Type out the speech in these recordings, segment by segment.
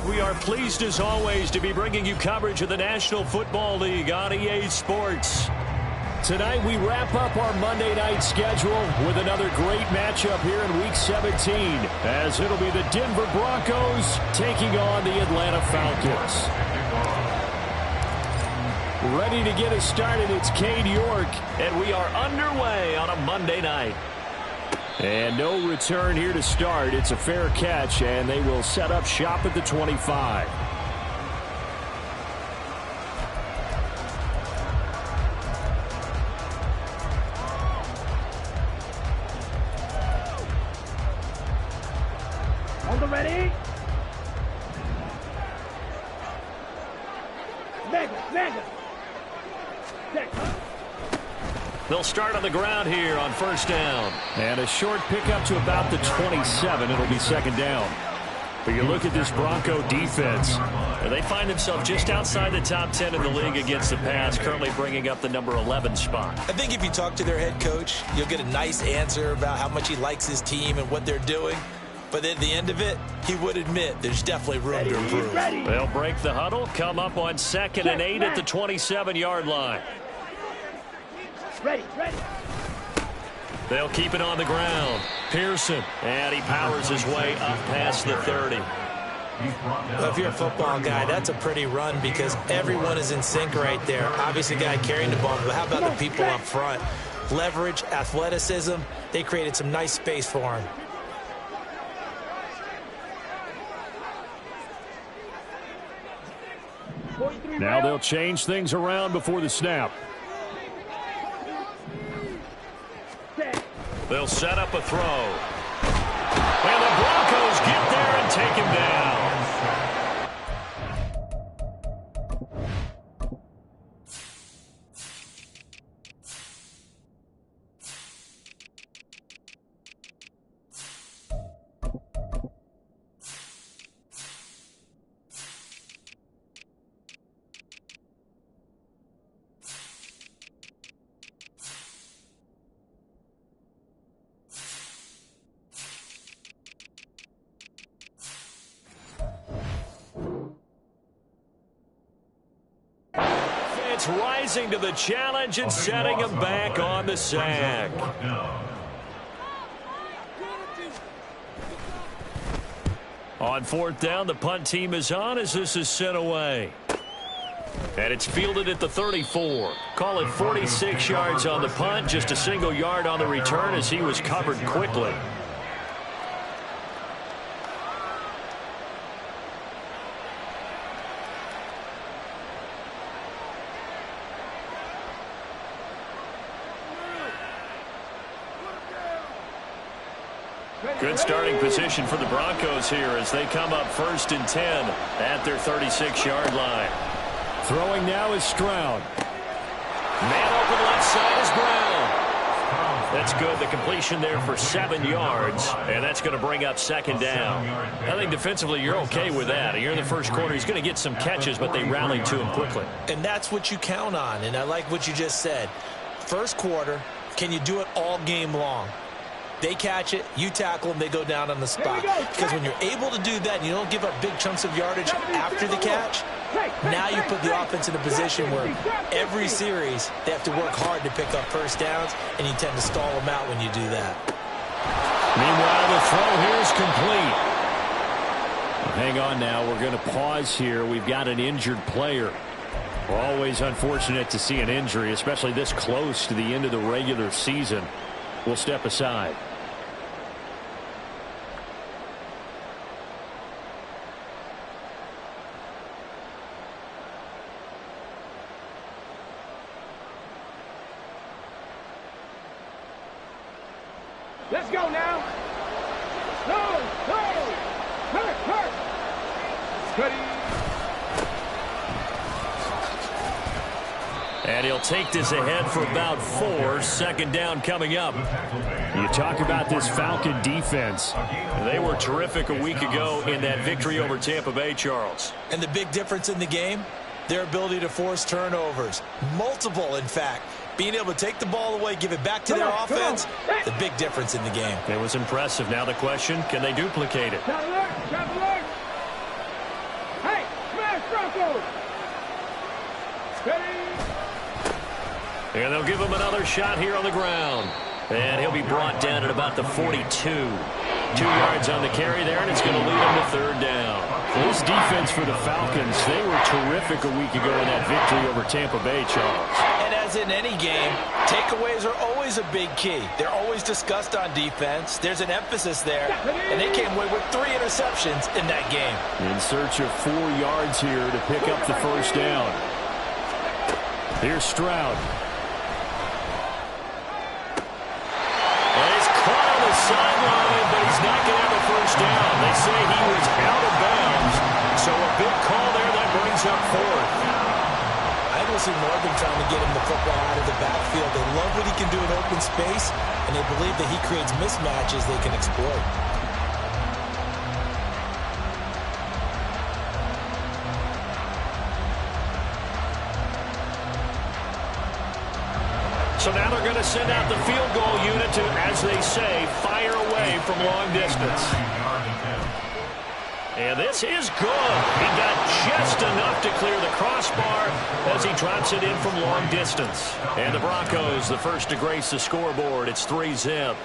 We are pleased as always to be bringing you coverage of the National Football League on EA Sports. Tonight we wrap up our Monday night schedule with another great matchup here in Week 17, as it'll be the Denver Broncos taking on the Atlanta Falcons. Ready to get us started, it's Cade York, and we are underway on a Monday night. And no return here to start. It's a fair catch, and they will set up shop at the 25. On the ready. Mega. They'll start on the ground here on first down. And a short pickup to about the 27. It'll be second down. But you look at this Bronco defense. They find themselves just outside the top 10 in the league against the pass, currently bringing up the number 11 spot. I think if you talk to their head coach, you'll get a nice answer about how much he likes his team and what they're doing. But at the end of it, he would admit there's definitely room to improve. They'll break the huddle, come up on 2nd and 8 at the 27-yard line. Ready. They'll keep it on the ground. Pearson, and he powers his way up past the 30. Well, if you're a football guy, that's a pretty run because everyone is in sync right there. Obviously, the guy carrying the ball, but how about the people up front? Leverage, athleticism, they created some nice space for him. Now they'll change things around before the snap. They'll set up a throw. And the Broncos get there and take him down. Rising to the challenge and setting him back on the sack. On 4th down, the punt team is on as this is sent away. And it's fielded at the 34. Call it 46 yards on the punt, just a single yard on the return as he was covered quickly. Good starting position for the Broncos here as they come up 1st and 10 at their 36-yard line. Throwing now is Stroud. Man open left side is Brown. That's good. The completion there for 7 yards, and that's going to bring up 2nd down. I think defensively you're okay with that. You're in the first quarter. He's going to get some catches, but they rallied to him quickly. And that's what you count on, and I like what you just said. First quarter, can you do it all game long? They catch it, you tackle them, they go down on the spot. Because when you're able to do that and you don't give up big chunks of yardage after the catch, now you put the offense in a position where every series they have to work hard to pick up first downs, and you tend to stall them out when you do that. Meanwhile, the throw here is complete. Hang on now. We're going to pause here. We've got an injured player. Always unfortunate to see an injury, especially this close to the end of the regular season. We'll step aside. Let's go now. Go. Hurt. Cuddy. And he'll take this ahead for about 4. 2nd down coming up. You talk about this Falcon defense. They were terrific a week ago in that victory over Tampa Bay, Charles. And the big difference in the game, their ability to force turnovers. Multiple, in fact. Being able to take the ball away, give it back to their offense, the big difference in the game. It was impressive. Now the question, can they duplicate it? And they'll give him another shot here on the ground. And he'll be brought down at about the 42. 2 yards on the carry there, and it's going to lead him to third down. This defense for the Falcons, they were terrific a week ago in that victory over Tampa Bay, Charles. And as in any game, takeaways are always a big key. They're always discussed on defense. There's an emphasis there, and they came away with 3 interceptions in that game. In search of 4 yards here to pick up the first down. Here's Stroud. And he's caught on the sideline, but he's not going to have a first down. They say he was out of bounds, so a big call there that brings up fourth. I will see more than trying to get him the football out of the backfield. They love what he can do in open space, and they believe that he creates mismatches they can exploit. So now they're going to send out the field goal unit to, as they say, fire away from long distance. And this is good. He got just enough to clear the crossbar as he drops it in from long distance. And the Broncos, the first to grace the scoreboard. It's 3-zip.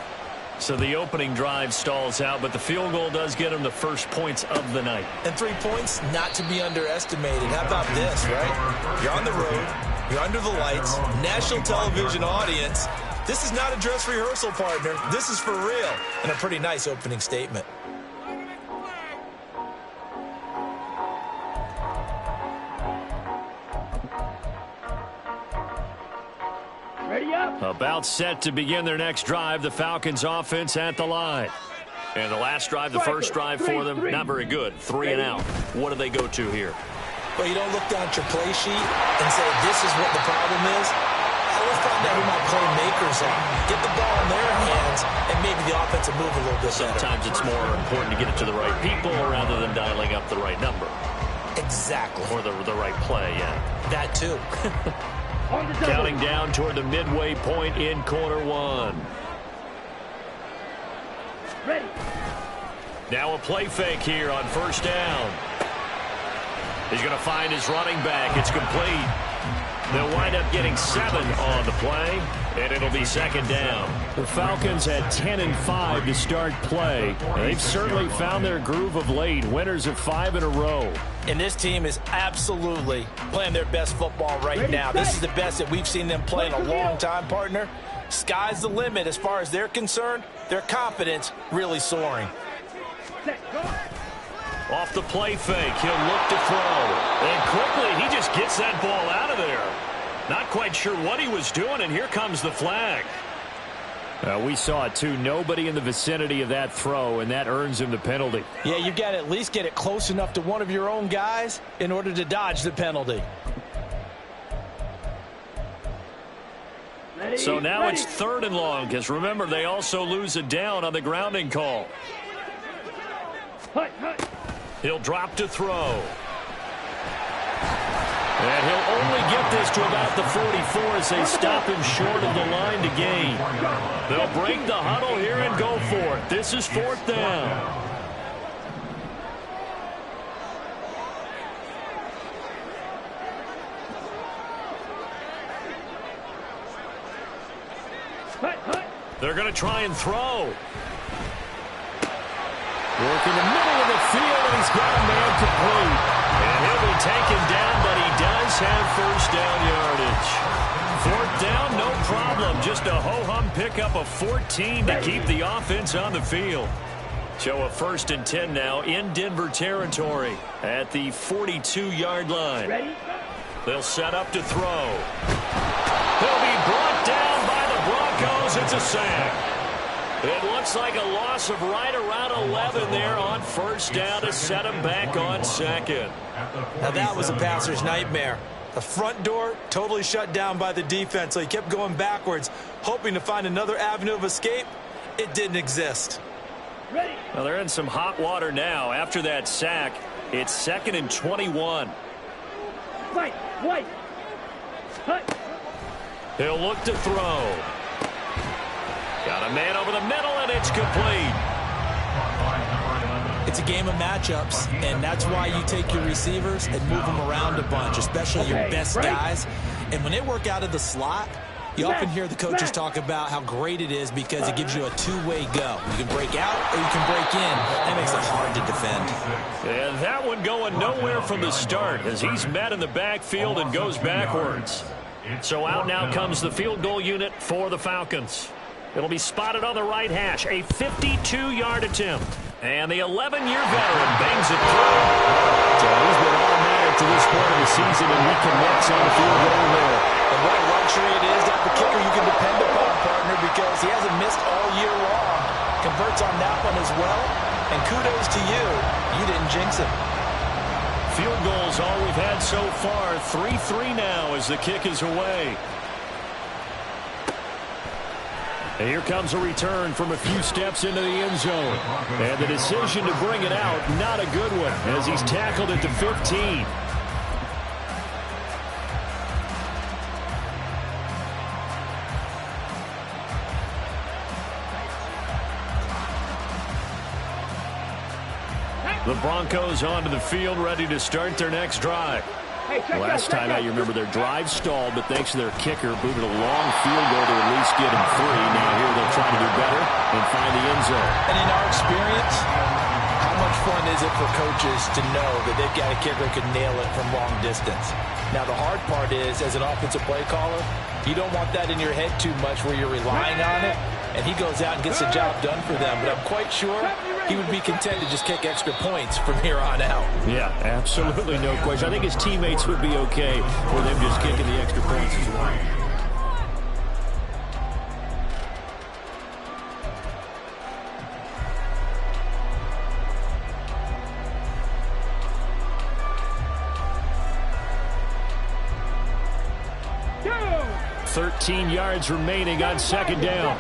So the opening drive stalls out, but the field goal does get him the first points of the night. And 3 points, not to be underestimated. How about this, right? You're on the road. You're under the lights. National television audience. This is not a dress rehearsal, partner. This is for real. And a pretty nice opening statement. Ready up. About set to begin their next drive, the Falcons offense at the line. And the last drive, the first drive for them, not very good. 3 and out. What do they go to here? Well, you don't look down at your play sheet and say, this is what the problem is. I will find out who my playmakers are. Get the ball in their hands, and maybe the offense will move a little bit better. Sometimes it's more important to get it to the right people rather than dialing up the right number. Exactly. Or the right play, yeah. That too. Counting down toward the midway point in quarter 1. Ready. Now a play fake here on first down. He's going to find his running back. It's complete. They'll wind up getting 7 on the play, and it'll be second down. The Falcons had 10 and 5 to start play. They've certainly found their groove of late. Winners of 5 in a row. And this team is absolutely playing their best football right now. This is the best that we've seen them play in a long time, partner. Sky's the limit as far as they're concerned. Their confidence really soaring. Off the play fake, he'll look to throw. And quickly, he just gets that ball out of there. Not quite sure what he was doing, and here comes the flag. We saw it, too. Nobody in the vicinity of that throw, and that earns him the penalty. Yeah, you've got to at least get it close enough to one of your own guys in order to dodge the penalty. So now it's 3rd and long, because remember, they also lose a down on the grounding call. He'll drop to throw. And he'll only get this to about the 44 as they stop him short of the line to gain. They'll break the huddle here and go for it. This is 4th down. They're going to try and throw. Work in the middle of the field, and he's got a man complete. And he'll be taken down, but he does have first down yardage. 4th down, no problem. Just a ho-hum pickup of 14 to keep the offense on the field. So a 1st and 10 now in Denver territory at the 42-yard line. They'll set up to throw. He'll be brought down by the Broncos. It's a sack. It looks like a loss of right around 11 there on first down to set him back on 2nd. Now that was a passer's nightmare. The front door totally shut down by the defense, so he kept going backwards, hoping to find another avenue of escape. It didn't exist. Well, they're in some hot water now. After that sack, it's 2nd and 21. Wait. He'll look to throw. Got a man over the middle, and it's complete. It's a game of matchups, and that's why you take your receivers and move them around a bunch, especially your best guys. And when they work out of the slot, You often hear the coaches talk about how great it is because it gives you a two-way go. You can break out or you can break in. That makes it hard to defend. And that one going nowhere from the start as he's met in the backfield and goes backwards. So out now comes the field goal unit for the Falcons. It'll be spotted on the right hash, a 52-yard attempt. And the 11-year veteran bangs it through. So he's been automatic to this point of the season, and he connects on the field goal there. And what a luxury it is to have the kicker you can depend upon, partner, because he hasn't missed all year long. Converts on that one as well. And kudos to you. You didn't jinx him. Field goals all we've had so far. 3-3 now as the kick is away. And here comes a return from a few steps into the end zone. And the decision to bring it out, not a good one, as he's tackled at the 15. The Broncos onto the field, ready to start their next drive. Last time out, you remember their drive stalled, but thanks to their kicker, booted a long field goal to at least get him 3. Now here they'll try to do better and find the end zone. And in our experience, how much fun is it for coaches to know that they've got a kicker who can nail it from long distance? Now, the hard part is, as an offensive play caller, you don't want that in your head too much where you're relying on it, and he goes out and gets the job done for them. But I'm quite sure he would be content to just kick extra points from here on out. Yeah, absolutely no question. I think his teammates would be okay with him just kicking the extra points as well. Two. 13 yards remaining on second down.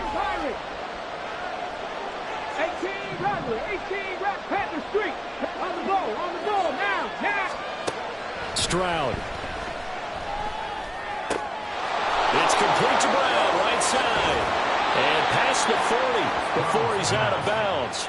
18 Black Panther Street. On the ball, now. Stroud. It's complete to Brown, right side. And past the 40 before he's out of bounds.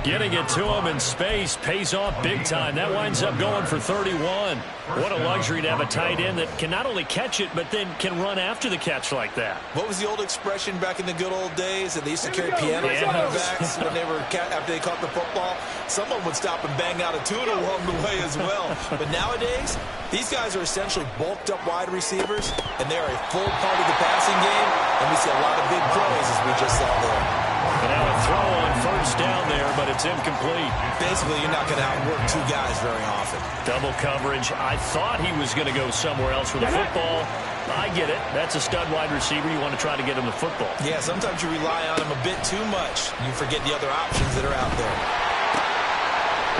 Getting it to him in space pays off big time. That winds up going for 31. What a luxury to have a tight end that can not only catch it, but then can run after the catch like that. What was the old expression back in the good old days that they used to carry pianos on their backs when they were after they caught the football? Someone would stop and bang out a tune along the way as well. But nowadays, these guys are essentially bulked up wide receivers, and they are a full part of the passing game, and we see a lot of big plays as we just saw there. And now a throw on first down there, but it's incomplete. Basically, you're not going to outwork two guys very often. Double coverage. I thought he was going to go somewhere else with the football. I get it. That's a stud wide receiver. You want to try to get him the football. Yeah, sometimes you rely on him a bit too much. You forget the other options that are out there.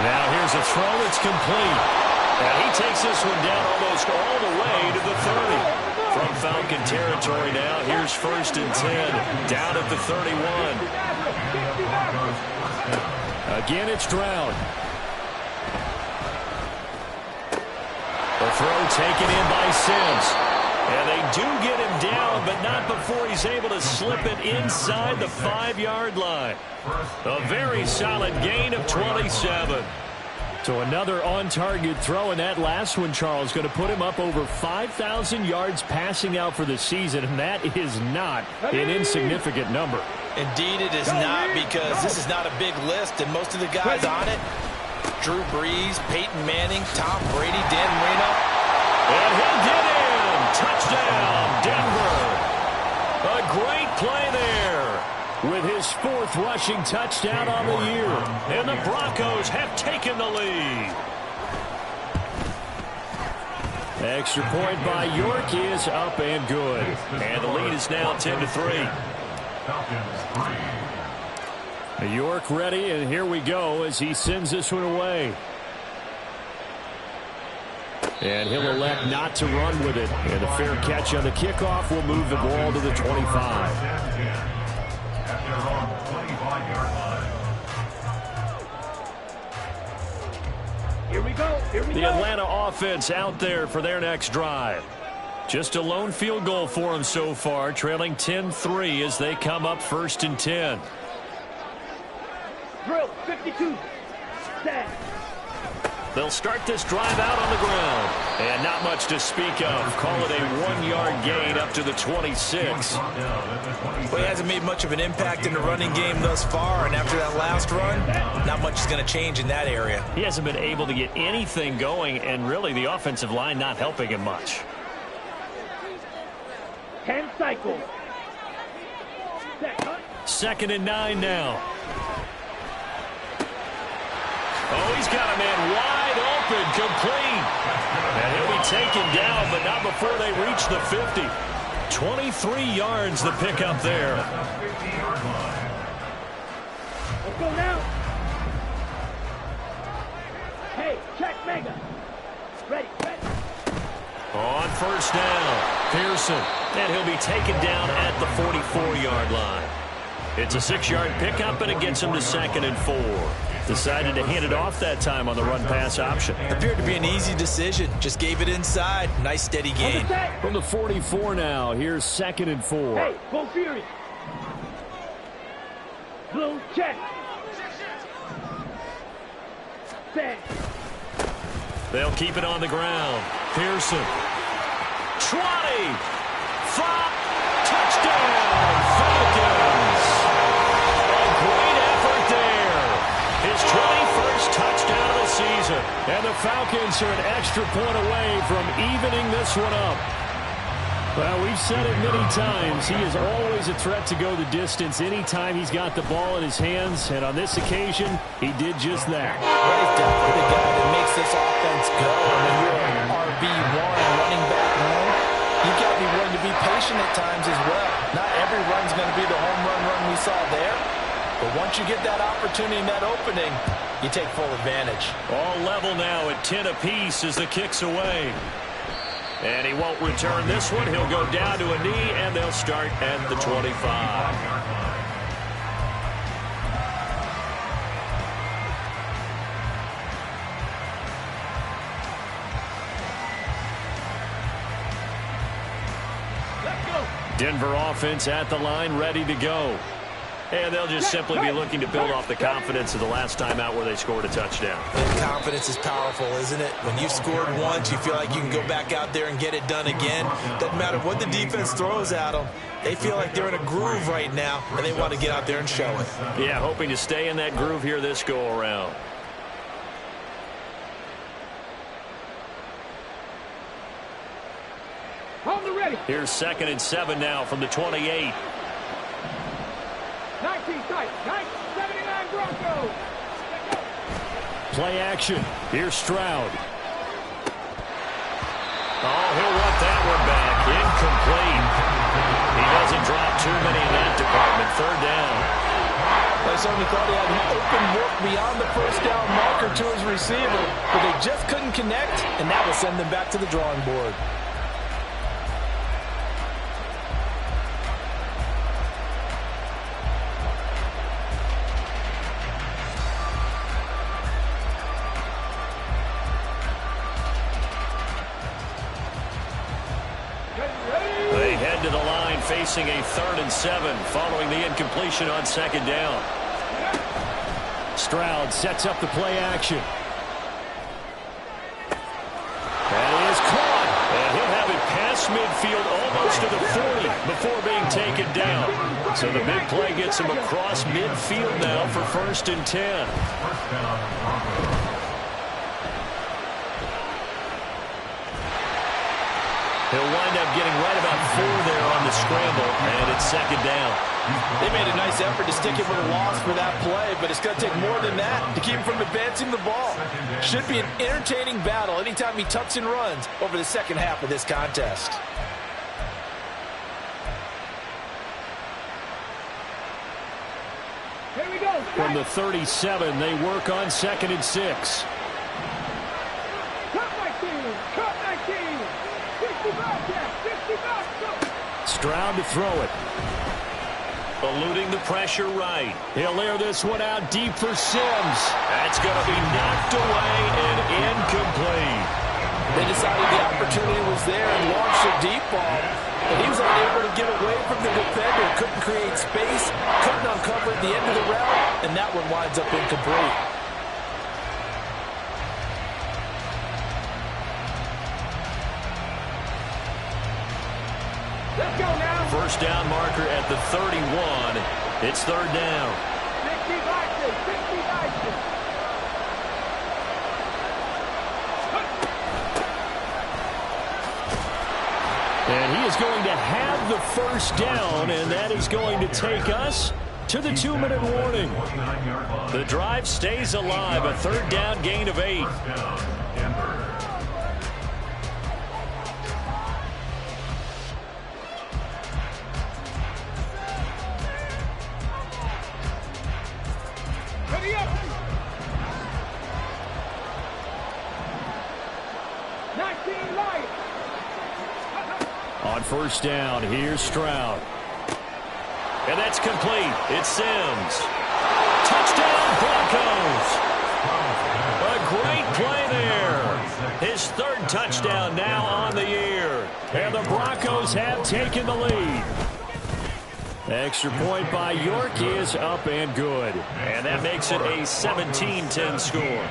Now here's a throw that's complete. And he takes this one down almost all the way to the 30. From Falcon territory now, here's 1st and 10, down at the 31. Again, it's Stroud. The throw taken in by Sims. And they do get him down, but not before he's able to slip it inside the 5-yard line. A very solid gain of 27. So another on-target throw, and that last one, Charles, going to put him up over 5,000 yards passing out for the season, and that is not an insignificant number. Indeed it is not, because this is not a big list, and most of the guys on it, Drew Brees, Peyton Manning, Tom Brady, Dan Marino. And he'll get in. Touchdown, Denver. A great play there. With his 4th rushing touchdown on the year. And the Broncos have taken the lead. Extra point by York is up and good. And the lead is now 10-3. York ready, and here we go as he sends this one away. And he'll elect not to run with it. And a fair catch on the kickoff will move the ball to the 25. Here we go. The Atlanta offense out there for their next drive. Just a lone field goal for them so far, trailing 10-3 as they come up 1st and 10. Drill 52. Stand. They'll start this drive out on the ground. And not much to speak of. Call it a 1-yard gain up to the 26. Well, he hasn't made much of an impact in the running game thus far, and after that last run, not much is going to change in that area. He hasn't been able to get anything going, and really the offensive line not helping him much. 10 cycles. 2nd and 9 now. Oh, he's got a man wide open, complete. And he'll be taken down, but not before they reach the 50. 23 yards the pickup there. Let's go now. Hey, check Mega. Ready. On 1st down, Pearson. And he'll be taken down at the 44-yard line. It's a 6-yard pickup, and it gets him to 2nd and 4. Decided to hand it off that time on the run-pass option. Appeared to be an easy decision. Just gave it inside. Nice, steady gain. From the 44 now, here's 2nd and 4. Hey, full fury. Blue, check. Set. They'll keep it on the ground. Pearson. 20. 5. Touchdown, Falcons. A great effort there. His 21st touchdown of the season. And the Falcons are an extra point away from evening this one up. Well, we've said it many times. He is always a threat to go the distance anytime he's got the ball in his hands. And on this occasion, he did just that. Well, he's definitely the guy that makes this offense go. When you're an RB1 running back home, you've got to be willing to be patient at times as well. Not every run's going to be the home run we saw there. But once you get that opportunity and that opening, you take full advantage. All level now at 10 apiece as the kick's away. And he won't return this one. He'll go down to a knee, and they'll start at the 25. Denver offense at the line, ready to go. And they'll just simply be looking to build off the confidence of the last time out where they scored a touchdown. And confidence is powerful, isn't it? When you've scored once, you feel like you can go back out there and get it done again. Doesn't matter what the defense throws at them. They feel like they're in a groove right now, and they want to get out there and show it. Yeah, hoping to stay in that groove here this go-around. On the ready. Here's 2nd and 7 now from the 28. 19 tight. 79 Broncos. Play action. Here's Stroud. Oh, he'll want that one back. Incomplete. He doesn't drop too many in that department. 3rd down. I certainly thought he had an open look beyond the 1st down marker to his receiver, but they just couldn't connect, and that will send them back to the drawing board. Facing a 3rd and 7 following the incompletion on 2nd down. Stroud sets up the play action. That is caught. And he'll have it past midfield almost to the 40 before being taken down. So the big play gets him across midfield now for 1st and 10. He'll wind up getting right about 4 there on the scramble, and it's 2nd down. They made a nice effort to stick him with a loss for that play, but it's going to take more than that to keep him from advancing the ball. Should be an entertaining battle anytime he tucks and runs over the second half of this contest. Here we go. From the 37, they work on 2nd and 6. Cut 19. Cut 19. 65, yeah. 65. Go. Stroud to throw it. Eluding the pressure right. He'll air this one out deep for Sims. That's going to be knocked away and incomplete. They decided the opportunity was there and launched a deep ball. But he was unable to get away from the defender. Couldn't create space. Couldn't uncover at the end of the route. And that one winds up incomplete. Let's go now. First down marker at the 31. It's third down. 60 action. 60 action. And he is going to have the first down, and that is going to take us to the 2-minute warning. The drive stays alive. A third down gain of 8. Ready up. 19 Lions. On first down, here's Stroud. And that's complete. It's Sims. Touchdown, Broncos. A great play there. His third touchdown now on the year. And the Broncos have taken the lead. Extra point by York is up and good. And that makes it a 17-10 score.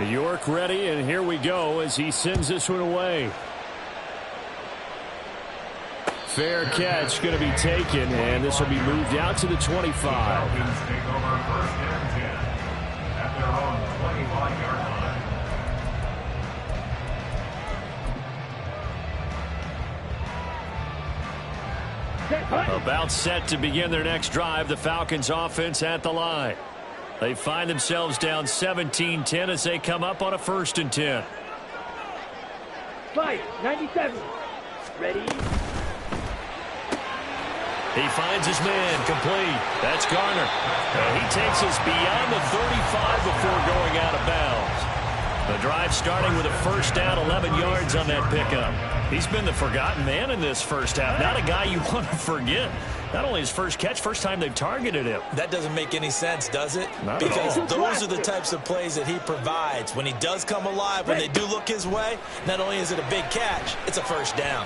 York ready, and here we go as he sends this one away. Fair catch going to be taken, and this will be moved out to the 25. About set to begin their next drive, the Falcons offense at the line. They find themselves down 17-10 as they come up on a 1st and 10. Fight. 97. Ready. He finds his man, complete. That's Garner. And he takes us beyond the 35 before going out of bounds. The drive starting with a first down, 11 yards on that pickup. He's been the forgotten man in this first half. Not a guy you want to forget. Not only his first catch, first time they've targeted him. That doesn't make any sense, does it? Not because at all. those are the types of plays that he provides. When he does come alive, when they do look his way, not only is it a big catch, it's a first down.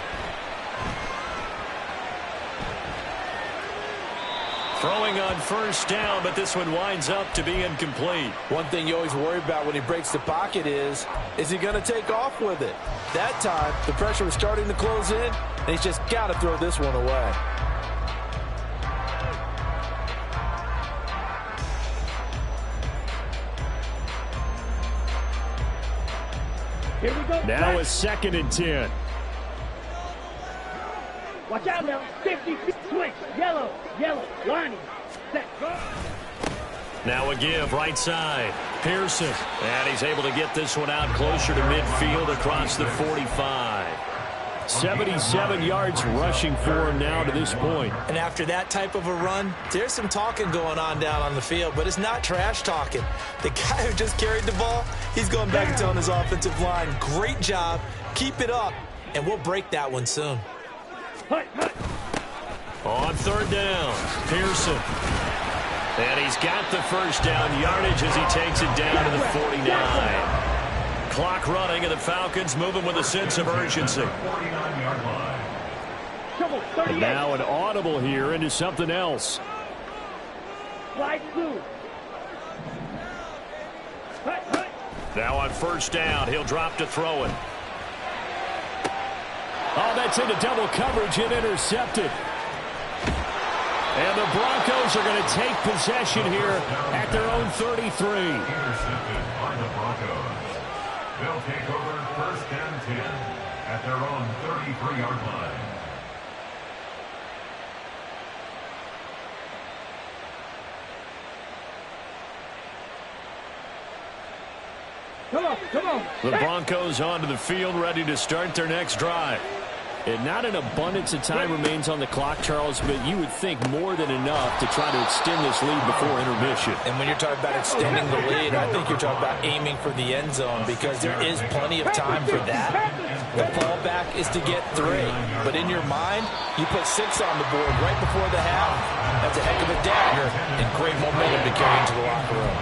Throwing on first down, but this one winds up to be incomplete. One thing you always worry about when he breaks the pocket is he going to take off with it? That time, the pressure was starting to close in, and he's just got to throw this one away. Here we go. Now a 2nd and 10. Watch out now. 50. Switch. Yellow. Yellow. Lining. Set. Now a give, right side. Pearson. And he's able to get this one out closer to midfield across the 45. 77 yards rushing for him now to this point. And after that type of a run, there's some talking going on down on the field, but it's not trash talking. The guy who just carried the ball, he's going back and telling his offensive line, great job, keep it up, and we'll break that one soon. On third down, Pearson. And he's got the first down yardage as he takes it down to the 49. Clock running, and the Falcons moving with a sense of urgency. And now an audible here into something else. Slide through. Now on first down, he'll drop to throw it. Oh, that's into double coverage and intercepted. And the Broncos are going to take possession here at their own 33. Intercepted by the Broncos. They'll take over 1st and 10 at their own 33-yard line. Come on. The Broncos onto the field, ready to start their next drive. And not an abundance of time remains on the clock, Charles, but you would think more than enough to try to extend this lead before intermission. And when you're talking about extending the lead, I think you're talking about aiming for the end zone because there is plenty of time for that. The fallback is to get 3. But in your mind, you put 6 on the board right before the half. That's a heck of a dagger and great momentum to carry into the locker room.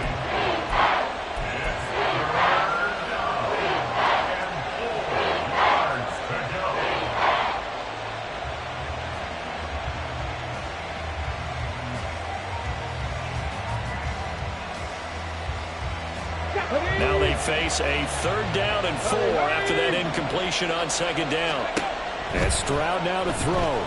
Now they face a 3rd down and 4 after that incompletion on 2nd down. And Stroud now to throw.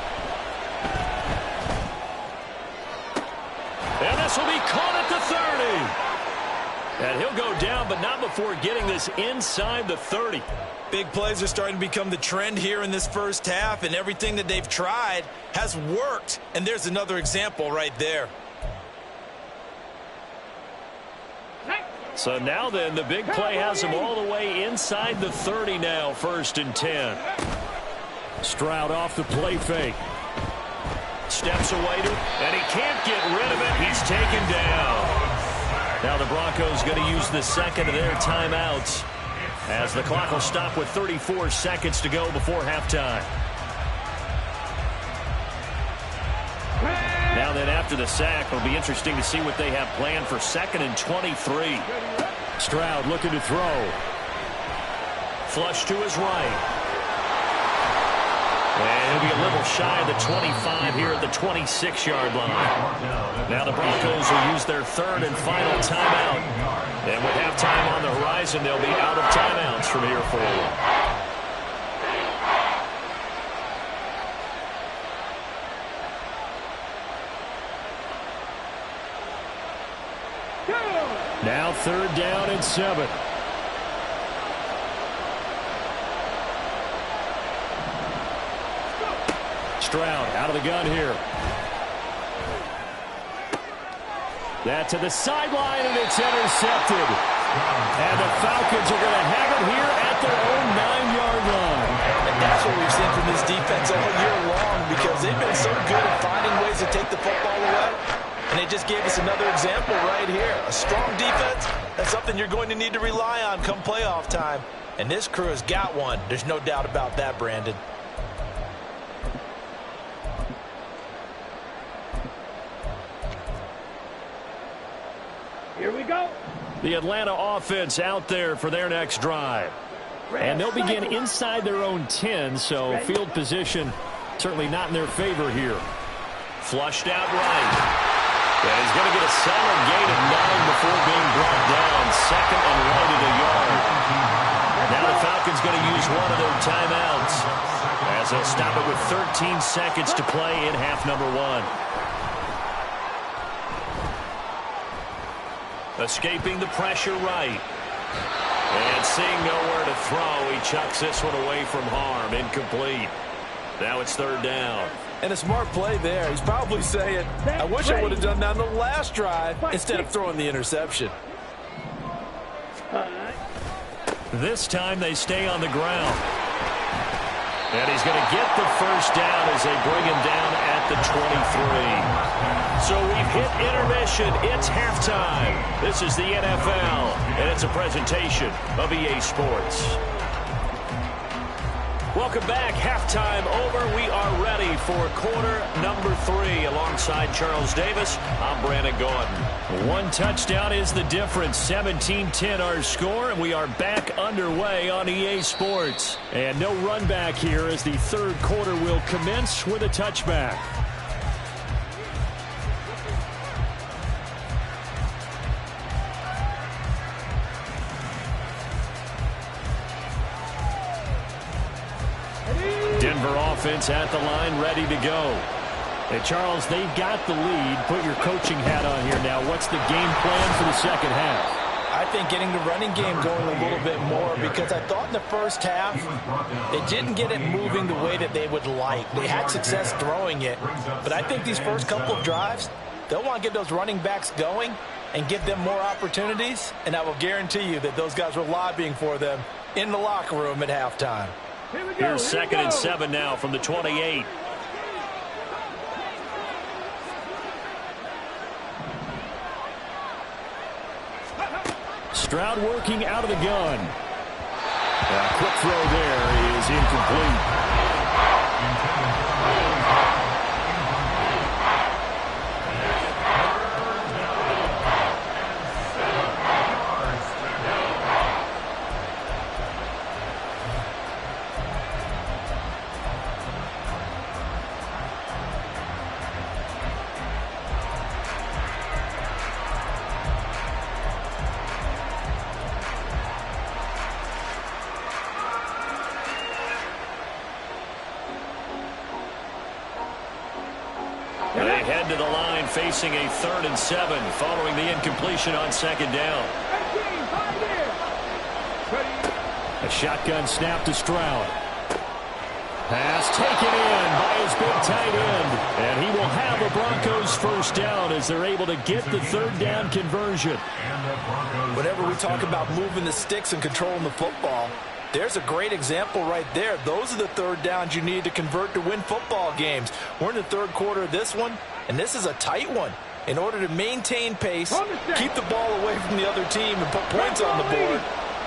And this will be caught at the 30. And he'll go down, but not before getting this inside the 30. Big plays are starting to become the trend here in this first half, and everything that they've tried has worked. And there's another example right there. So now then, the big play has him all the way inside the 30 now, 1st and 10. Stroud off the play fake. Steps away to it, and he can't get rid of it. He's taken down. Now the Broncos going to use the 2nd of their timeouts as the clock will stop with 34 seconds to go before halftime. Now then, after the sack, it'll be interesting to see what they have planned for 2nd and 23. Stroud looking to throw. Flush to his right. And he'll be a little shy of the 25 here at the 26-yard line. Now the Broncos will use their 3rd and final timeout. And with halftime on the horizon, they'll be out of timeouts from here forward. Now 3rd down and 7. Stroud out of the gun here. That to the sideline, and it's intercepted. And the Falcons are going to have it here at their own 9-yard line. And that's what we've seen from this defense all year long, because they've been so good at finding ways to take the football away. And they just gave us another example right here. A strong defense, that's something you're going to need to rely on come playoff time. And this crew has got one. There's no doubt about that, Brandon. Here we go. The Atlanta offense out there for their next drive. And they'll begin inside their own 10, so field position certainly not in their favor here. Flushed out right. And he's going to get a solid gain of 9 before being brought down. 2nd and right at a yard. Now the Falcons going to use one of their timeouts as they'll stop it with 13 seconds to play in half number 1. Escaping the pressure right. And seeing nowhere to throw, he chucks this one away from harm. Incomplete. Now it's 3rd down. And a smart play there. He's probably saying, I wish I would have done that on the last drive instead of throwing the interception. This time they stay on the ground. And he's going to get the 1st down as they bring him down at the 23. So we've hit intermission. It's halftime. This is the NFL, and it's a presentation of EA Sports. Welcome back. Halftime over. We are ready for quarter number 3. Alongside Charles Davis, I'm Brandon Gordon. One touchdown is the difference. 17-10 our score, and we are back underway on EA Sports. And no run back here as the 3rd quarter will commence with a touchback. Denver offense at the line, ready to go. Hey, Charles, they've got the lead. Put your coaching hat on here now. What's the game plan for the 2nd half? I think getting the running game going a little bit more, because I thought in the first half they didn't get it moving the way that they would like. They had success throwing it, but I think these first couple of drives, they'll want to get those running backs going and give them more opportunities, and I will guarantee you that those guys were lobbying for them in the locker room at halftime. Here's 2nd and 7 now from the 28. Stroud working out of the gun. A quick throw there is incomplete. head to the line facing a 3rd and 7 following the incompletion on 2nd down. A shotgun snap to Stroud. Pass taken in by his big tight end. And he will have a Broncos first down as they're able to get the 3rd down conversion. Whenever we talk about moving the sticks and controlling the football, there's a great example right there. Those are the 3rd downs you need to convert to win football games. We're in the 3rd quarter of this one, and this is a tight one. In order to maintain pace, keep the ball away from the other team, and put points on the board,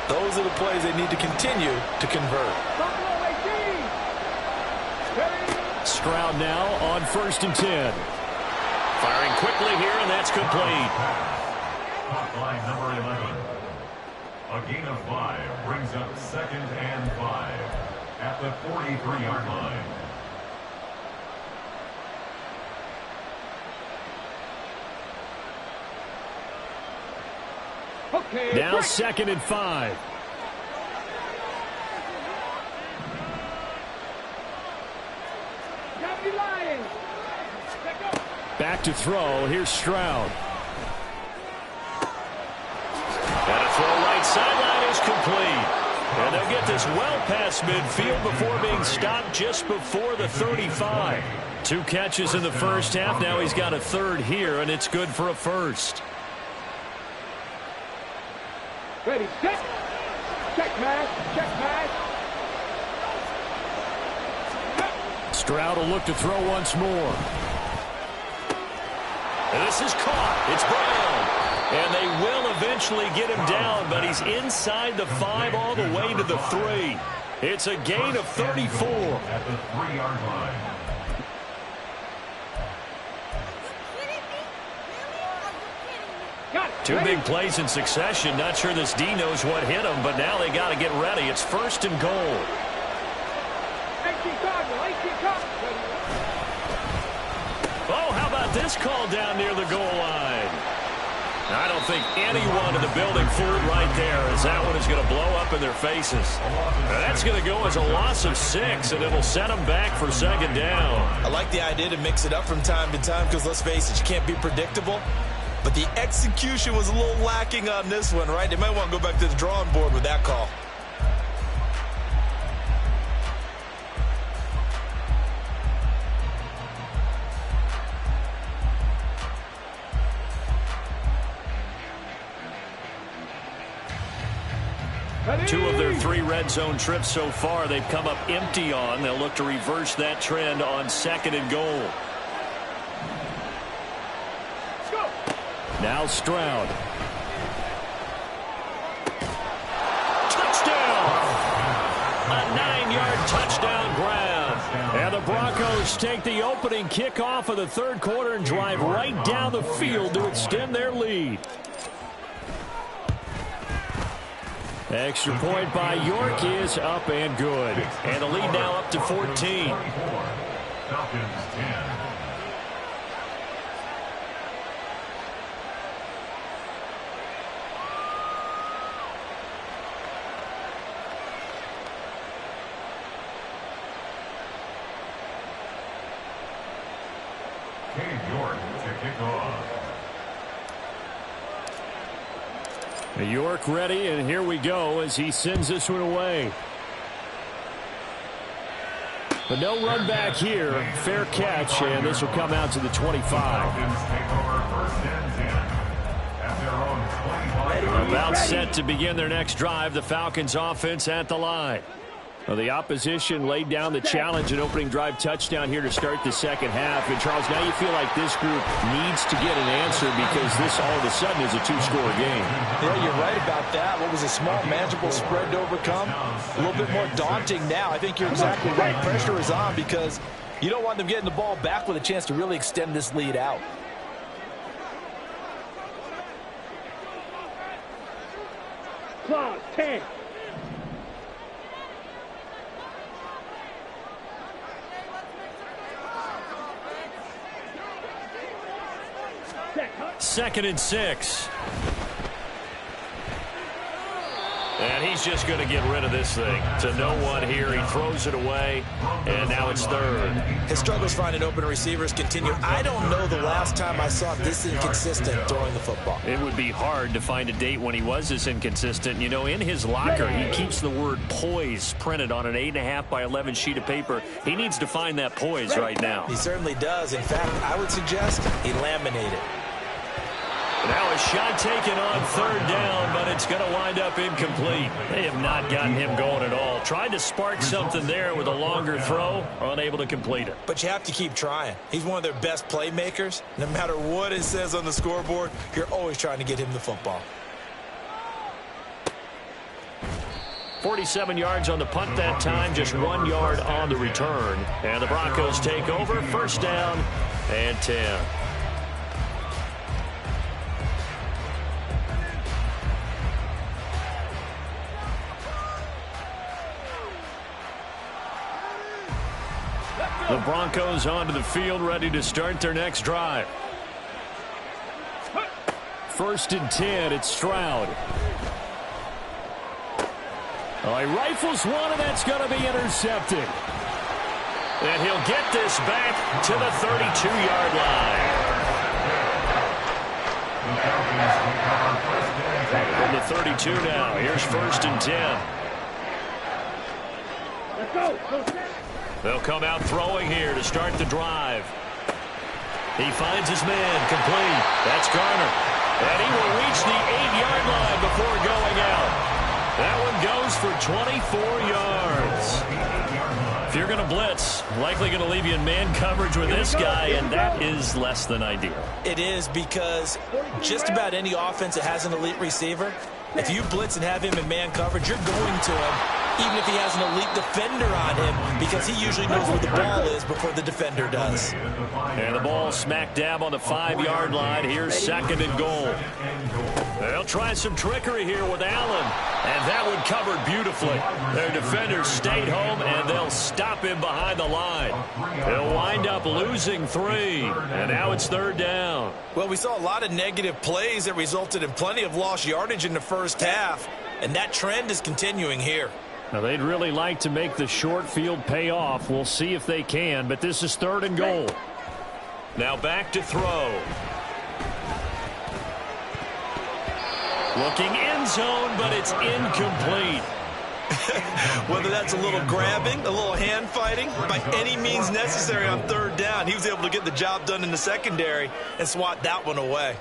those are the plays they need to continue to convert. Stroud now on 1st and 10. Firing quickly here, and that's complete. Line number 11. A gain of 5 brings up 2nd and 5 at the 43-yard line. Okay, now break. 2nd and 5. Back to throw. Here's Stroud. And a throw right sideline is complete. And they'll get this well past midfield before being stopped just before the 35. 2 catches in the first half. Now he's got a 3rd here, and it's good for a 1st. Ready, set. Check pass. Check pass. Stroud will look to throw once more. And this is caught. It's Brown. And they will eventually get him down, but he's inside the 5 all the way to the 3. It's a gain of 34. At the 3-yard line. Two big plays in succession. Not sure this D knows what hit him, but now they got to get ready. It's 1st and goal. Oh, how about this call down near the goal line? I don't think anyone in the building fooled right there, as that one is going to blow up in their faces. Now that's going to go as a loss of 6, and it'll set them back for 2nd down. I like the idea to mix it up from time to time because, let's face it, you can't be predictable. But the execution was a little lacking on this one, right? They might want to go back to the drawing board with that call. Two of their 3 red zone trips so far they've come up empty on. They'll look to reverse that trend on 2nd and goal. Now Stroud. Touchdown! A 9-yard touchdown grab. And the Broncos take the opening kickoff of the 3rd quarter and drive right down the field to extend their lead. Extra point by York is up and good. And the lead now up to 14. Falcons 10. York to kick off. York ready, and here we go as he sends this one away. But no run back here. Fair catch, and this will come out to the 25. Falcons take over 1st and 10 at their own 25. About set to begin their next drive. The Falcons offense at the line. Well, the opposition laid down the challenge and opening drive touchdown here to start the 2nd half. And, Charles, now you feel like this group needs to get an answer because this all of a sudden is a 2-score game. Yeah, you're right about that. What was a small, manageable spread to overcome? A little bit more daunting now. I think you're exactly right. Pressure is on because you don't want them getting the ball back with a chance to really extend this lead out. Clause 10. Second and 6. And he's just going to get rid of this thing. To no one here. He throws it away, and now it's third. His struggles finding open receivers continue. I don't know the last time I saw this inconsistent throwing the football. It would be hard to find a date when he was this inconsistent. You know, in his locker, he keeps the word poise printed on an 8.5 by 11 sheet of paper. He needs to find that poise right now. He certainly does. In fact, I would suggest he laminate it. Now a shot taken on third down, but it's going to wind up incomplete. They have not gotten him going at all. Tried to spark something there with a longer throw, unable to complete it. But you have to keep trying. He's one of their best playmakers. No matter what it says on the scoreboard, you're always trying to get him the football. 47 yards on the punt that time, just 1 yard on the return. And the Broncos take over, first down and 10. The Broncos onto the field, ready to start their next drive. First and 10, it's Stroud. Oh, he rifles one, and that's going to be intercepted. And he'll get this back to the 32-yard line. From the 32 now, here's first and 10. Let's go. They'll come out throwing here to start the drive. He finds his man, complete. That's Garner. And he will reach the 8-yard line before going out. That one goes for 24 yards. If you're going to blitz, likely going to leave you in man coverage with this guy, and that is less than ideal. It is, because just about any offense that has an elite receiver, if you blitz and have him in man coverage, you're going to him, even if he has an elite defender on him, because he usually knows where the ball is before the defender does. And the ball smack dab on the 5-yard line. Here's second and goal. They'll try some trickery here with Allen, and that one covered beautifully. Their defenders stayed home, and they'll stop him behind the line. They'll wind up losing 3, and now it's third down. Well, we saw a lot of negative plays that resulted in plenty of lost yardage in the first half, and that trend is continuing here. Now, they'd really like to make the short field pay off. We'll see if they can, but this is third and goal. Now back to throw. Looking end zone, but it's incomplete. Whether that's a little grabbing, a little hand fighting, by any means necessary on third down, he was able to get the job done in the secondary and swat that one away.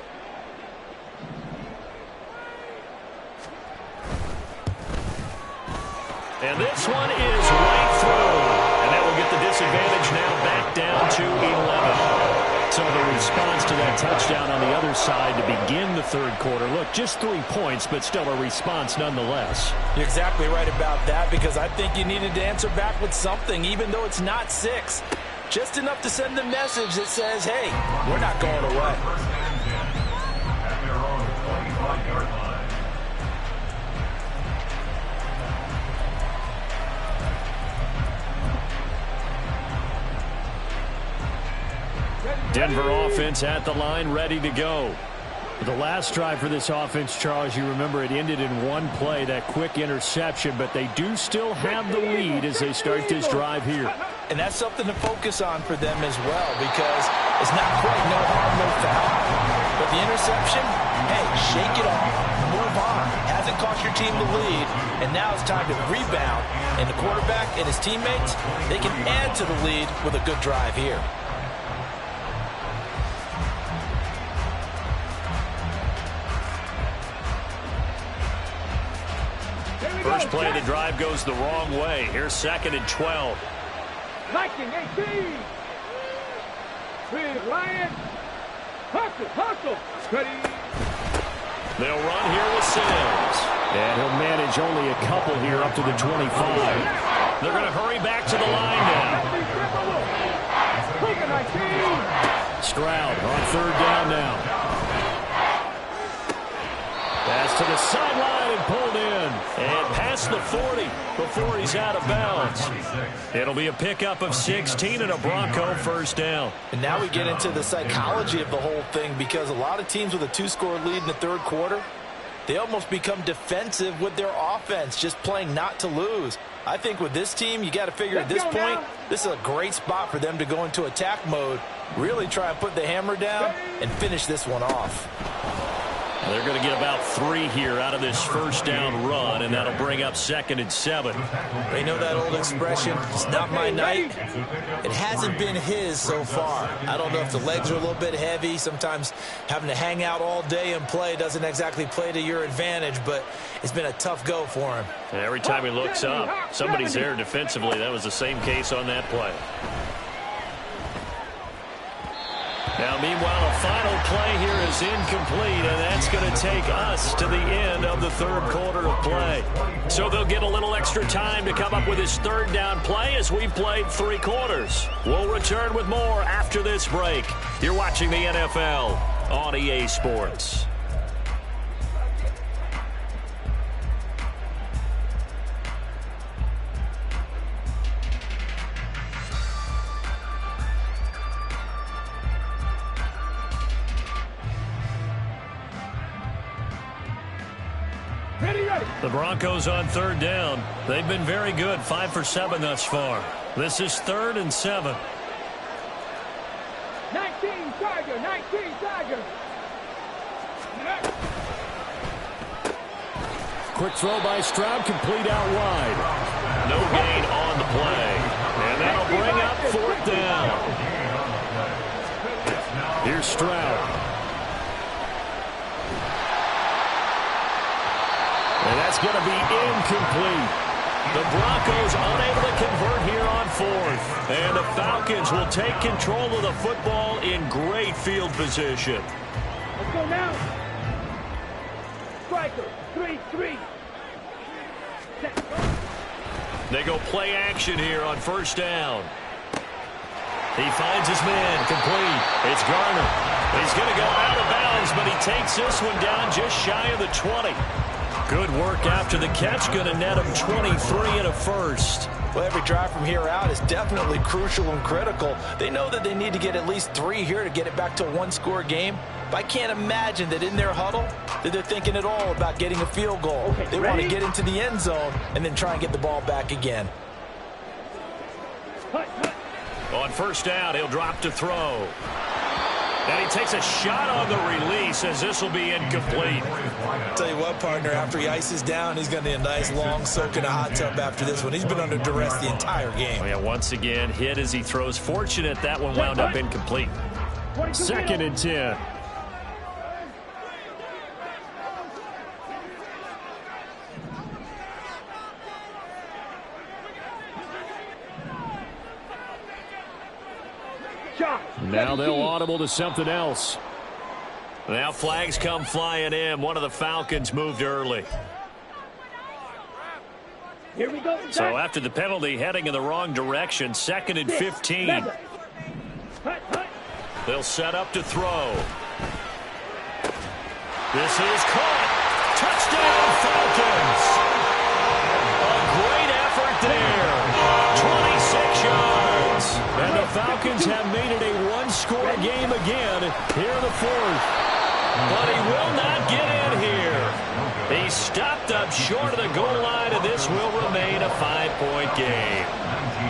And this one is right through. And that will get the disadvantage now back down to 11. So the response to that touchdown on the other side to begin the third quarter. Look, just 3 points, but still a response nonetheless. You're exactly right about that, because I think you needed to answer back with something, even though it's not 6. Just enough to send the message that says, hey, we're not going away. At their own 25-yard line. Denver offense at the line, ready to go. The last drive for this offense, Charles, you remember it ended in one play, that quick interception, but they do still have the lead as they start this drive here. And that's something to focus on for them as well, because it's not quite no harm, no foul. But the interception, hey, shake it off, move on. Hasn't cost your team the lead, and now it's time to rebound. And the quarterback and his teammates, they can add to the lead with a good drive here. First play of the drive goes the wrong way. Here's second and 12. Liking 18. With Ryan. Hustle. Ready. They'll run here with Sims. And he'll manage only a couple here up to the 25. They're going to hurry back to the line now. Stroud on third down now. Pass to the sideline and pulled in. And past the 40 before he's out of bounds. It'll be a pickup of 16 and a Bronco first down. And now we get into the psychology of the whole thing, because a lot of teams with a 2-score lead in the third quarter, they almost become defensive with their offense, just playing not to lose. I think with this team, you got to figure at this point, this is a great spot for them to go into attack mode, really try and put the hammer down and finish this one off. They're going to get about 3 here out of this first down run, and that'll bring up 2nd and 7. They know that old expression, it's not my night. It hasn't been his so far. I don't know if the legs are a little bit heavy. Sometimes having to hang out all day and play doesn't exactly play to your advantage, but it's been a tough go for him. And every time he looks up, somebody's there defensively. That was the same case on that play. Now, meanwhile, a final play here is incomplete, and that's going to take us to the end of the 3rd quarter of play. So they'll get a little extra time to come up with his 3rd down play as we've played 3 quarters. We'll return with more after this break. You're watching the NFL on EA Sports. The Broncos on 3rd down. They've been very good, 5 for 7 thus far. This is 3rd and 7. 19 Tiger, 19 Tiger. Quick throw by Stroud, complete out wide. No gain on the play. And that'll bring up 4th down. Here's Stroud. And that's going to be incomplete. The Broncos unable to convert here on 4th. And the Falcons will take control of the football in great field position. Let's go now. Striker, 3-3. They go play action here on 1st down. He finds his man, complete. It's Garner. He's going to go out of bounds, but he takes this one down just shy of the 20. Good work after the catch, going to net him 23 and a first. Well, every drive from here out is definitely crucial and critical. They know that they need to get at least 3 here to get it back to a 1-score game. But I can't imagine that in their huddle that they're thinking at all about getting a field goal. They want to get into the end zone and then try and get the ball back again. On 1st down, he'll drop to throw. And he takes a shot on the release as this will be incomplete. Tell you what, partner, after he ices down, he's going to need a nice long soak in a hot tub after this one. He's been under duress the entire game. Oh, yeah, once again, hit as he throws. Fortunate that one wound up incomplete. 2nd and 10. Now they'll audible to something else. Now flags come flying in. One of the Falcons moved early. Here we go. So after the penalty, heading in the wrong direction, 2nd and 15. They'll set up to throw. This is caught. Touchdown, Falcons. A great effort there. 26 yards. And the Falcons have made it a 1-score game again here in the 4th. But he will not get in here. He stopped up short of the goal line, and this will remain a 5-point game.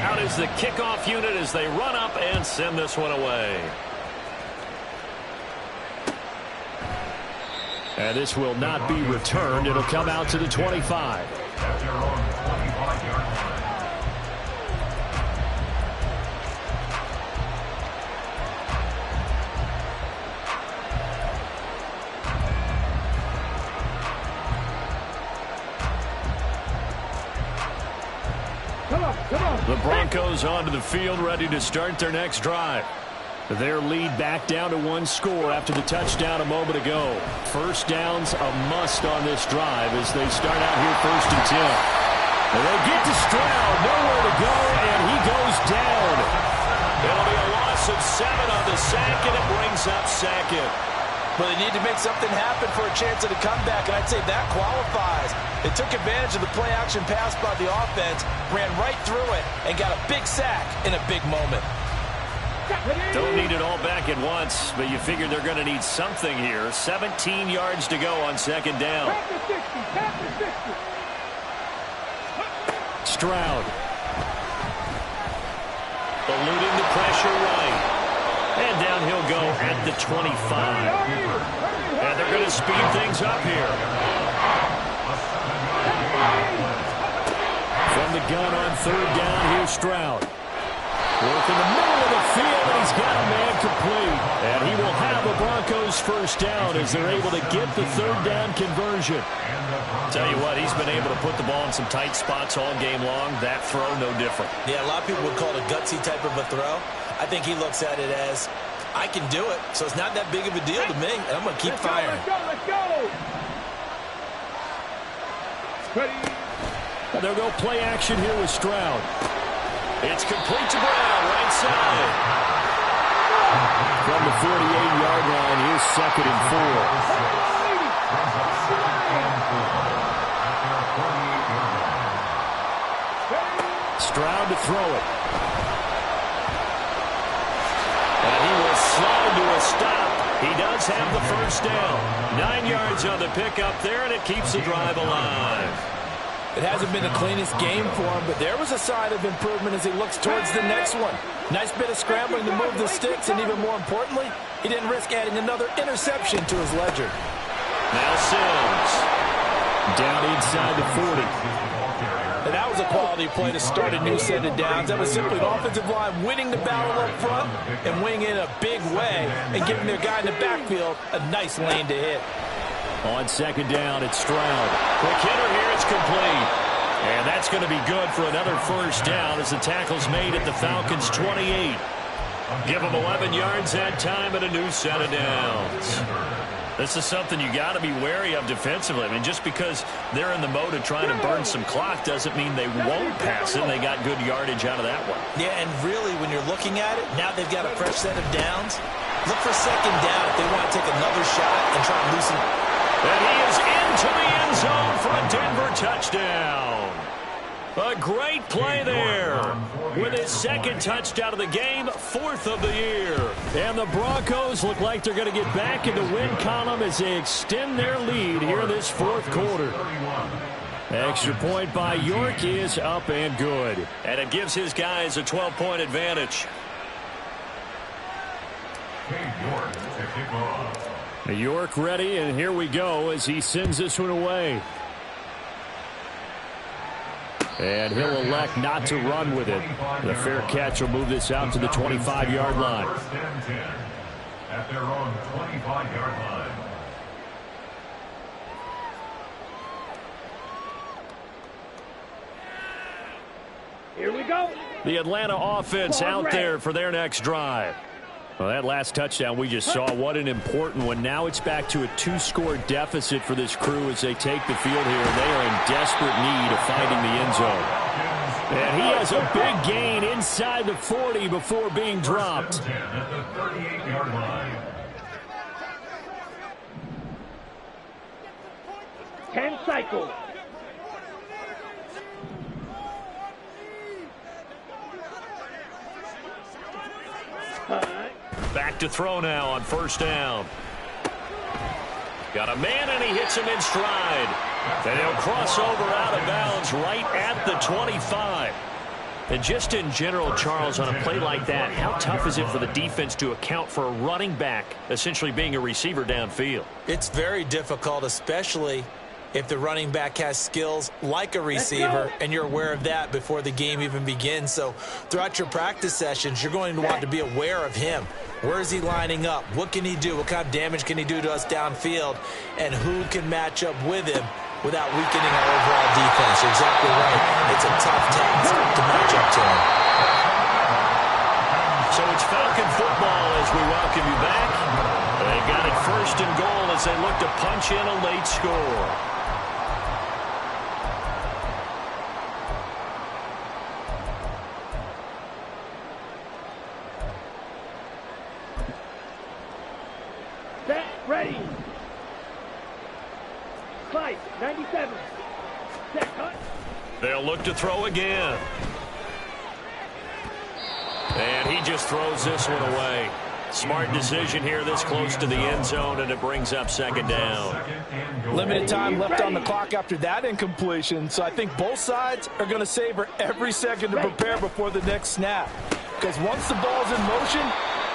Out is the kickoff unit as they run up and send this one away. And this will not be returned. It'll come out to the 25. The Broncos onto the field, ready to start their next drive. Their lead back down to 1 score after the touchdown a moment ago. 1st down's a must on this drive as they start out here 1st and 10. And they get to Stroud, nowhere to go, and he goes down. It'll be a loss of 7 on the sack, and it brings up 2nd. But they need to make something happen for a chance at a comeback, and I'd say that qualifies. They took advantage of the play-action pass by the offense, ran right through it, and got a big sack in a big moment. Don't need it all back at once, but you figure they're going to need something here. 17 yards to go on second down. Stroud. Eluding the pressure right. And down he'll go at the 25. And they're going to speed things up here. From the gun on third down, here's Stroud. Work in the middle of the field, and he's got a man complete. And he will have the Broncos first down as they're able to get the third down conversion. Tell you what, he's been able to put the ball in some tight spots all game long. That throw, no different. Yeah, a lot of people would call it a gutsy type of a throw. I think he looks at it as, I can do it, so it's not that big of a deal to me, and I'm going to keep firing. Let's go. Ready. And they'll go play action here with Stroud. It's complete to Brown, right side. From the 48-yard line, here's second and 4. Stroud to throw it. And he will slide to a stop. He does have the first down. 9 yards on the pickup there, and it keeps the drive alive. It hasn't been the cleanest game for him, but there was a sign of improvement as he looks towards the next one. Nice bit of scrambling to move the sticks, and even more importantly, he didn't risk adding another interception to his ledger. Now Sims. Down inside the 40. And that was a quality play to start a new set of downs. That was simply an offensive line winning the battle up front and winning in a big way and giving their guy in the backfield a nice lane to hit. On second down, it's Stroud. Quick hitter here, it's complete. And that's going to be good for another first down as the tackle's made at the Falcons' 28. Give them 11 yards that time and a new set of downs. This is something you got to be wary of defensively. I mean, just because they're in the mode of trying to burn some clock doesn't mean they won't pass it. They got good yardage out of that one. Yeah, and really, when you're looking at it, now they've got a fresh set of downs. Look for second down if they want to take another shot and try to loosen. And he is into the end zone for a Denver touchdown. A great play there. With his second touchdown of the game, 4th of the year. And the Broncos look like they're going to get back in the win column as they extend their lead here in this fourth quarter. Extra point by York is up and good. And it gives his guys a 12-point advantage. York ready, and here we go as he sends this one away. And he'll elect not to run with it. The fair catch will move this out to the 25-yard line. At their own 25-yard line. Here we go. The Atlanta offense out there for their next drive. Well, that last touchdown we just saw, what an important one. Now it's back to a 2-score deficit for this crew as they take the field here. And they are in desperate need of finding the end zone. And he has a big gain inside the 40 before being dropped. 10 cycles. Back to throw now on first down. Got a man, and he hits him in stride. Then he'll cross over out of bounds right at the 25. And just in general, Charles, on a play like that, how tough is it for the defense to account for a running back essentially being a receiver downfield? It's very difficult, especially if the running back has skills like a receiver, and you're aware of that before the game even begins. So throughout your practice sessions, you're going to want to be aware of him. Where is he lining up? What can he do? What kind of damage can he do to us downfield? And who can match up with him without weakening our overall defense? You're exactly right. It's a tough task to match up to him. So it's Falcon football as we welcome you back. They got it first and goal as they look to punch in a late score. Ready. Slice, 97. Set, cut. They'll look to throw again. And he just throws this one away. Smart decision here this close to the end zone, and it brings up second down. Limited time left on the clock after that incompletion, so I think both sides are going to savor every second to prepare before the next snap. Because once the ball's in motion,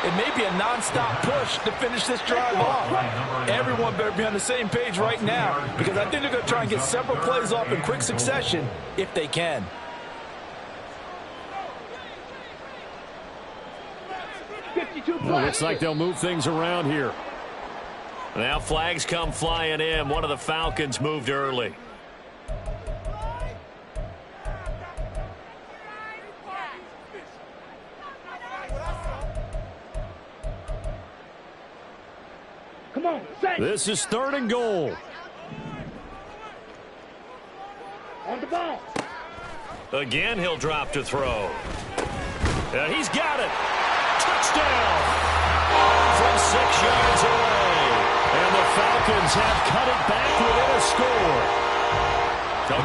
it may be a nonstop push to finish this drive off. Everyone better be on the same page right now, because I think they're going to try and get several plays off in quick succession if they can. Well, looks like they'll move things around here. Now flags come flying in. One of the Falcons moved early. Come on, set. This is 3rd and goal. On the ball. Again, he'll drop to throw. He's got it. Touchdown from 6 yards away. And the Falcons have cut it back within a score.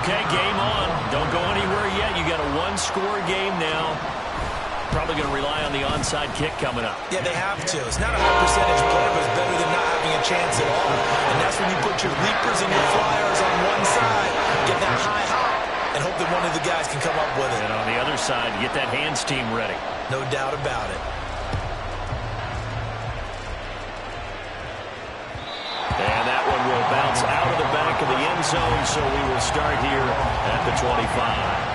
Okay, game on. Don't go anywhere yet. You got a one-score game now. Probably going to rely on the onside kick coming up. Yeah, they have to. It's not a high percentage play, but it's better than not having a chance at all. And that's when you put your leapers and your flyers on one side, get that high hop, and hope that one of the guys can come up with it. And on the other side, get that hands team ready. No doubt about it. And that one will bounce out of the back of the end zone, so we will start here at the 25.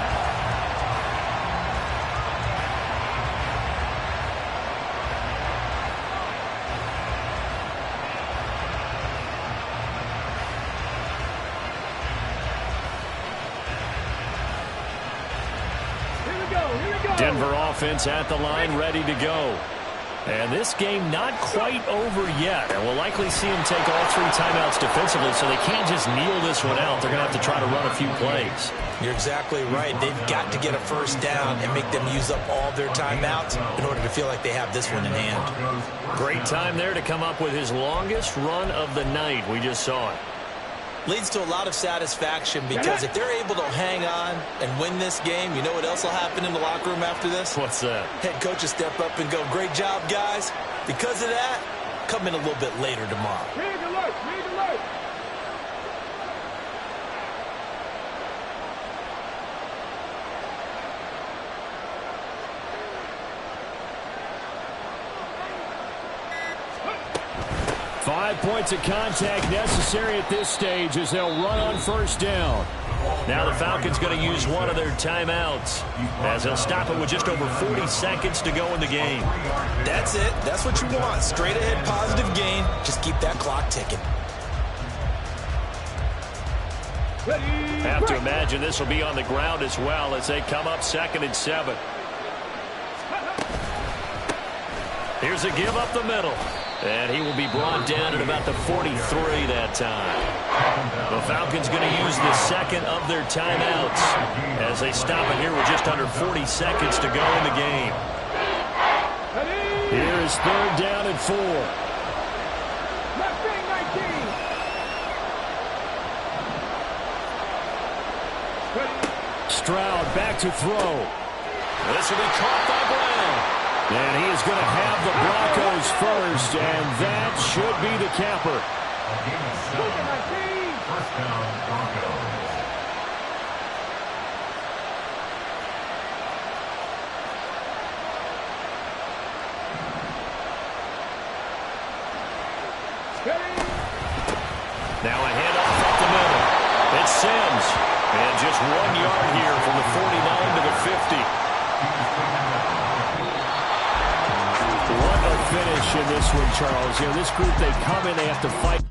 Denver offense at the line, ready to go. And this game not quite over yet. And we'll likely see them take all 3 timeouts defensively, so they can't just kneel this one out. They're going to have to try to run a few plays. You're exactly right. They've got to get a first down and make them use up all their timeouts in order to feel like they have this one in hand. Great time there to come up with his longest run of the night. We just saw it. Leads to a lot of satisfaction, because if they're able to hang on and win this game, you know what else will happen in the locker room after this? What's that? Head coach will step up and go, "Great job, guys. Because of that, come in a little bit later tomorrow." Rig alert, rig alert. Five points of contact necessary at this stage as they'll run on first down. Now the Falcons going to use one of their timeouts as they'll stop it with just over 40 seconds to go in the game. That's it. That's what you want. Straight ahead positive gain. Just keep that clock ticking. Have to imagine this will be on the ground as well as they come up 2nd and 7. Here's a give up the middle. And he will be brought down at about the 43 that time. The Falcons going to use the 2nd of their timeouts as they stop it here with just under 40 seconds to go in the game. Here is 3rd down and 4. Left wing 19. Stroud back to throw. This will be caught by Brown. And he is going to have the Broncos first, and that should be the capper. First down, Broncos. Now a handoff up the middle. It's Sims. And just 1 yard here from the 49 to the 50. What a finish in this one, Charles. You know, this group, they come in, they have to fight.